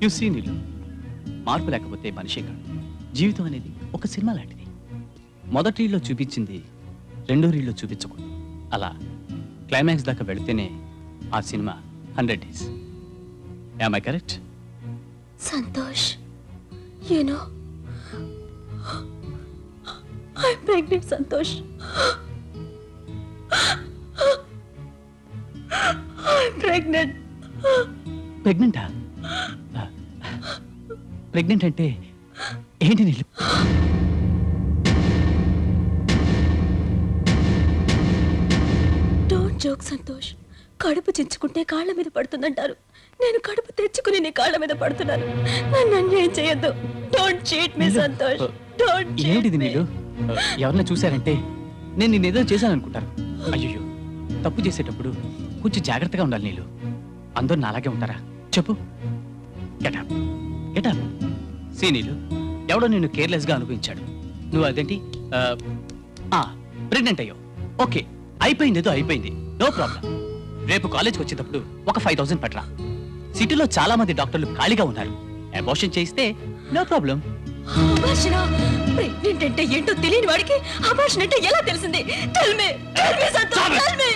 You see నీళ్ళు, మార్పు లేకపోతే మనిషే కాదు. జీవితం అనేది ఒక సినిమా లాంటిది. మొదటి రీల్లో చూపించింది రెండో రీల్లో చూపించకూడదు. అలా క్లైమాక్స్ దాకా వెళితేనే ఆ cinema 100 days. Am I correct? Santosh, you know, I'm pregnant, Santosh. I'm pregnant. ప్రెగ్నెంటా? ప్రెగ్నెంట్ అంటే ఏంటి నీళ్ళు? Don't joke, Santosh. కడుపు చించుకుంటే కాళ్ళ మీద పడుతుందంటారు. నేను కడుపు తెచ్చుకుని నీ కాళ్ళ మీద పడుతున్నాను. నన్ను అన్యాయం చేయొద్దు. Don't cheat me Santosh. Don't cheat. ఏంటిది నీళ్ళు? ఎవరన్నా చూశారంటే నేను నిన్నేదో చేశాను అనుకుంటారు. అయ్యో, తప్పు చేసేటప్పుడు కొంచెం జాగ్రత్తగా ఉండాలి నీళ్ళు. అందరూ నాలాగే ఉంటారా చెప్పు? Get up get up. సీ నీళ్ళు, ఎవడో నిన్ను కేర్లెస్గా అనుభవించాడు. నువ్వు అదేంటి ప్రెగ్నెంట్ అయ్యో, ఓకే అయిపోయింది, ఏదో అయిపోయింది, నో ప్రాబ్లం. రేపు కాలేజ్కి వచ్చేటప్పుడు ఒక 5000 పట్టరా. సిటీలో చాలా మంది డాక్టర్లు ఖాళీగా ఉన్నారు. అబార్షన్ చేయిస్తే నో ప్రాబ్లం. ప్రెగ్నెంట్ అంటే ఏంటో తెలియని వాడికి అబార్షన్ అంటే ఎలా తెలిసింది? Tell me Santosh, tell me.